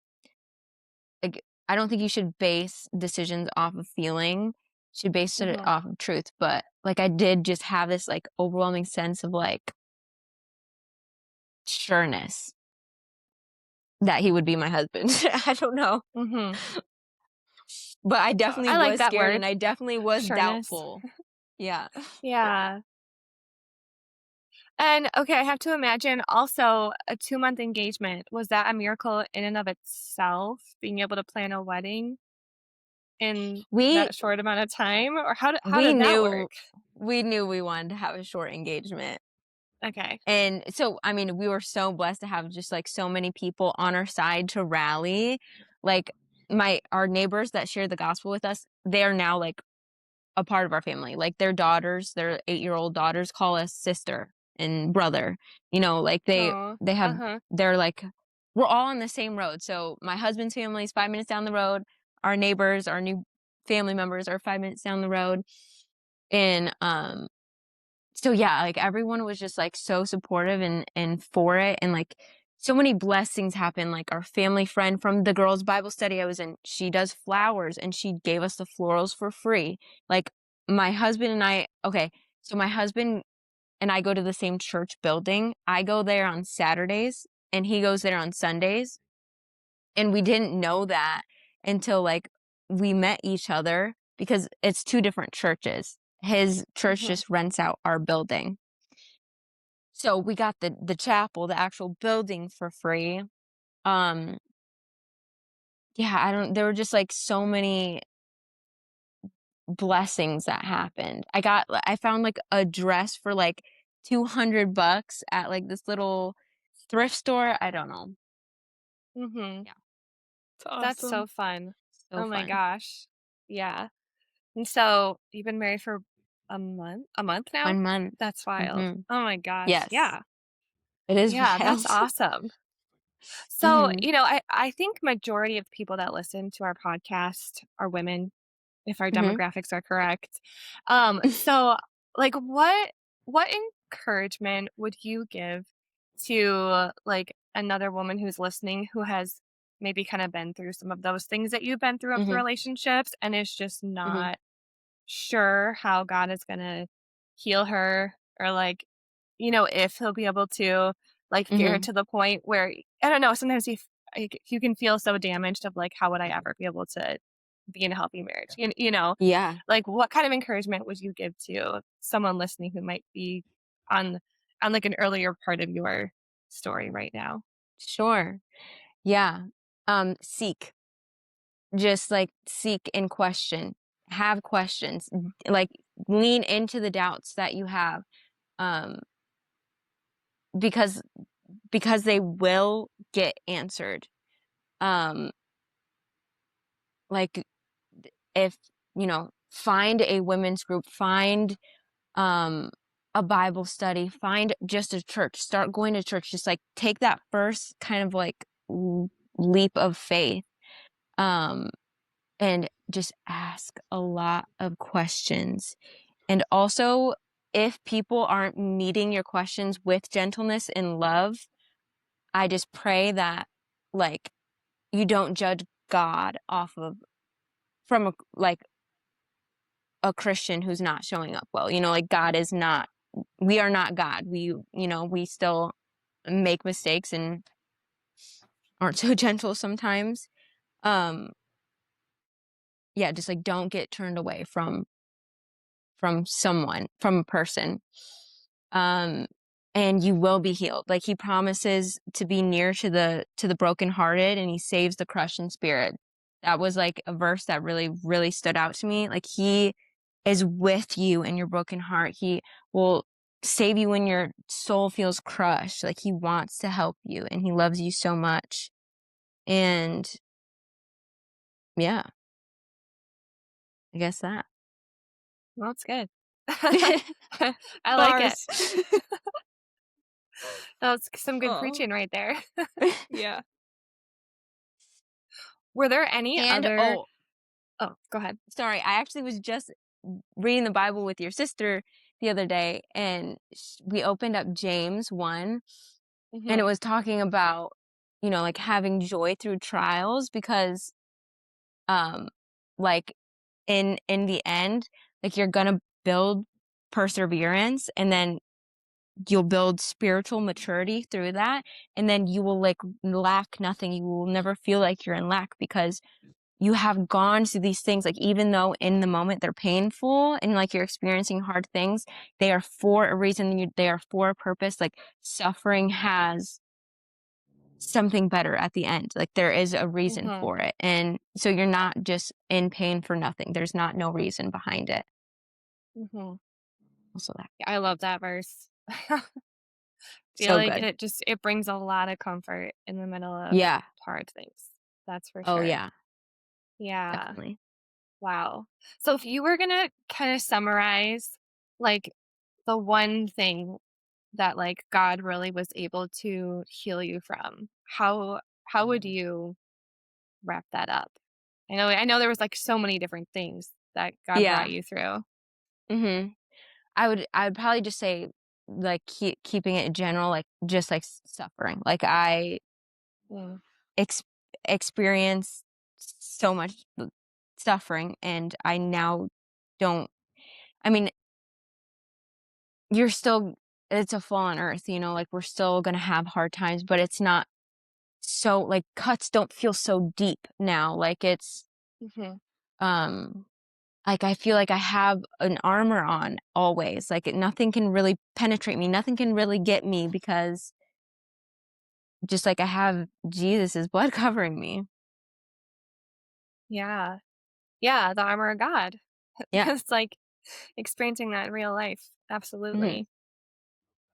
like, I don't think you should base decisions off of feeling. You should base it Mhm. off of truth. But, like, I did just have this, like, overwhelming sense of, like, sureness that he would be my husband. I don't know. Mhm. But I definitely I like was that scared word, and I definitely was sureness. doubtful. Yeah. Yeah. And okay, I have to imagine also a 2-month engagement. Was that a miracle in and of itself, being able to plan a wedding in We that short amount of time? Or how we did that work? knew we knew we wanted to have a short engagement. Okay. And so, I mean, we were so blessed to have just, like, so many people on our side to rally. Like, our neighbors that shared the gospel with us, they are now, like, a part of our family. Like, their daughters, their 8-year-old daughters call us sister and brother. You know, like, Oh. they have Uh-huh. they're like, we're all on the same road. So my husband's family is 5 minutes down the road. Our neighbors, our new family members are 5 minutes down the road. And so yeah, like, everyone was just, like, so supportive and for it. And, like, so many blessings happened. Like, our family friend from the girls' Bible study I was in, she does flowers and she gave us the florals for free. Like, my husband and I, okay, so my husband and I go to the same church building. I go there on Saturdays and he goes there on Sundays. And we didn't know that until, like, we met each other because it's two different churches. His church Mhm. just rents out our building. So we got the chapel, the actual building for free. Um, yeah, I don't there were just, like, so many blessings that happened. I found, like, a dress for, like, $200 at, like, this little thrift store. I don't know. Mhm. Yeah, It's That's awesome. so fun. so Oh my fun. gosh. Yeah. And so you've been married for a month? A month now? 1 month. That's wild. Mhm. Oh my gosh. Yes. Yeah. It is Yeah, that's wild. awesome. So, Mhm. I think majority of people that listen to our podcast are women, if our Mhm. demographics are correct. So, like, what encouragement would you give to, like, another woman who's listening who has maybe kind of been through some of those things that you've been through with Mhm. relationships and is just Mhm. not sure how God is gonna heal her or, like, if he'll be able to, like, get her Mhm. to the point where I don't know, sometimes you can feel so damaged of, like, how would I ever be able to be in a healthy marriage? Yeah, Like, what kind of encouragement would you give to someone listening who might be on like, an earlier part of your story right now? sure. Yeah. Seek. Just, like, seek and question. Have questions. Like, lean into the doubts that you have, um, because they will get answered. Um, like, if, find a women's group, find, um, a Bible study, find just a church, start going to church, just, like, take that first kind of, like, leap of faith, um, and just ask a lot of questions. And also, if people aren't meeting your questions with gentleness and love, I just pray that, like, you don't judge God off of from a Christian who's not showing up well. Like, God is not we are not God. We still make mistakes and aren't so gentle sometimes. Um, yeah, just, like, don't get turned away from a person. Um, and you will be healed. Like, he promises to be near to the brokenhearted, and he saves the crushed in spirit. That was, like, a verse that really, really stood out to me. Like, he is with you in your broken heart. He will save you when your soul feels crushed. Like, he wants to help you and he loves you so much. And Yeah, I guess that. Well, it's good. I like it. Bars. That's some good Oh, preaching right there. yeah. Were there any And other oh, Oh, go ahead. sorry, I actually was just reading the Bible with your sister the other day, and we opened up James 1, and it Mhm, was talking about, like having joy through trials because, um, like in the end, like you're gonna build perseverance, and then you'll build spiritual maturity through that, and then you will like lack nothing. You will never feel like you're in lack because you have gone through these things, like, even though in the moment they're painful and, like, you're experiencing hard things, they are for a reason, they are for a purpose, like, suffering has something better at the end, like, there is a reason mhm, for it, and so you're not just in pain for nothing, there's not no reason behind it. mhm. Also that. Yeah, I love that verse. Feel So like good. it brings a lot of comfort in the middle of Yeah. hard things. That's for Oh, sure. yeah, Yeah. definitely. Wow. So if you were gonna kinda summarize, like, the one thing that, like, God really was able to heal you from, how would you wrap that up? I know there was, like, so many different things that God brought Yeah. you through. Mhm. I would probably just say, like, keeping it general, like, just, like, suffering, like, I Mm, ex experience so much suffering, and I now don't. I mean, you're still it's a fallen earth, like, we're still gonna have hard times, but it's not so like, cuts don't feel so deep now, like, it's, mhm. um like, I feel like I have an armor on always, like, nothing can really penetrate me, nothing can really get me because just, like, I have Jesus's blood covering me. Yeah. Yeah, the armor of God. Yeah. It's like experiencing that in real life. Mhm. Absolutely.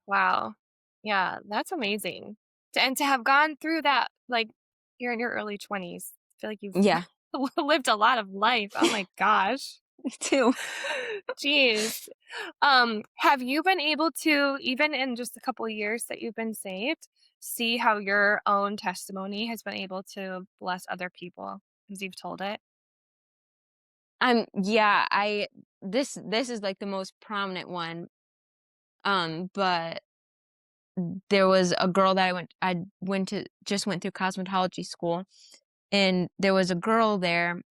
Wow. Yeah, that's amazing. And to have gone through that, like, you're in your early 20s. I feel like you've Yeah. lived a lot of life. Oh my gosh. Me too. Jeez. Have you been able to, even in just a couple years that you've been saved, see how your own testimony has been able to bless other people as you've told it? Yeah, I this is like the most prominent one. But there was a girl that I went through cosmetology school, and there was a girl there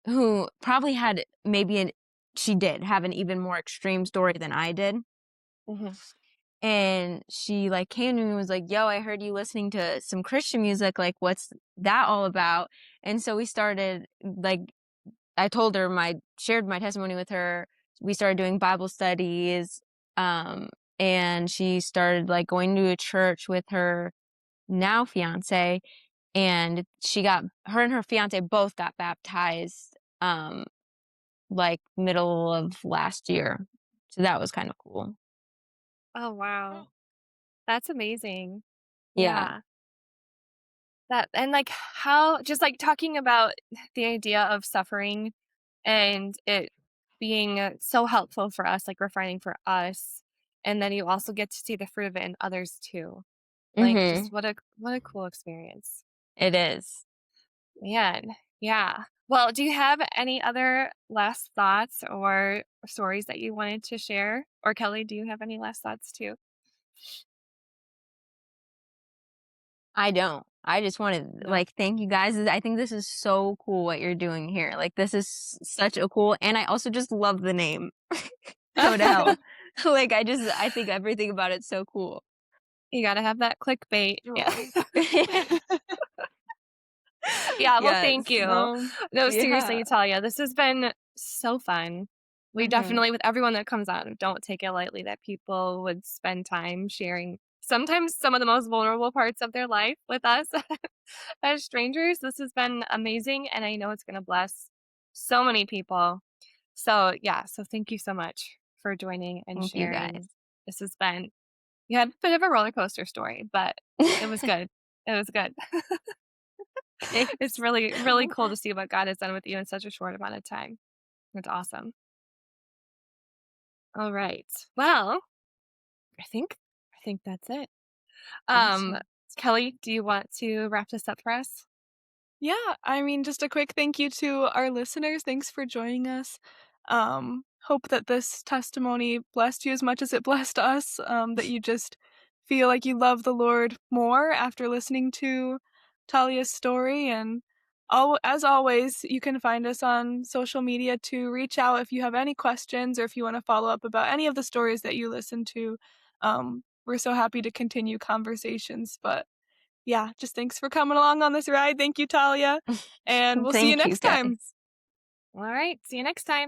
who probably had maybe an she did have an even more extreme story than I did. Hmm. And she like came to me and was like, "Yo, I heard you listening to some Christian music. Like, what's that all about?" And so we started like I told her shared my testimony with her. We started doing Bible studies, um, and she started, like, going to a church with her now fiancé, and her and her fiancé both got baptized, like, middle of last year. So that was kinda cool. Oh, wow. That's amazing. Yeah. Yeah. That and like how just like talking about the idea of suffering and it being so helpful for us, like refining for us. And then you also get to see the fruit of it in others too. Like just Mhm. what a cool experience. It is. Man. Yeah. Well, do you have any other last thoughts or stories that you wanted to share? Or Kelly, do you have any last thoughts too? I don't. I just wanna, No. like, thank you guys. I think this is so cool what you're doing here. Like, this is such a cool, and I also just love the name. Go to hell. Like, I think everything about it's so cool. You gotta have that clickbait. Yeah. Oh. Yeah, well, thank Yes. you. No, Yeah. seriously, Talia, this has been so fun. We Mhm. definitely, with everyone that comes on, don't take it lightly that people would spend time sharing sometimes some of the most vulnerable parts of their life with us as strangers. This has been amazing, and I know it's going to bless so many people. So, yeah, so thank you so much for joining and Thank you guys. sharing. This has been, you had a bit of a roller coaster story, but it was good. It was good. It's really, really cool to see what God has done with you in such a short amount of time. It's awesome. All right. Well, I think I think that's it. Um, Awesome. Kelly, do you want to wrap this up for us? Yeah, I mean, just a quick thank you to our listeners. Thanks for joining us. Hope that this testimony blessed you as much as it blessed us. That you just feel like you love the Lord more after listening to Talia's story. And as always, you can find us on social media to reach out if you have any questions or if you want to follow up about any of the stories that you listen to. We're so happy to continue conversations. But yeah, just thanks for coming along on this ride. Thank you, Talia. And we'll see you Thank you next time. guys. All right. See you next time.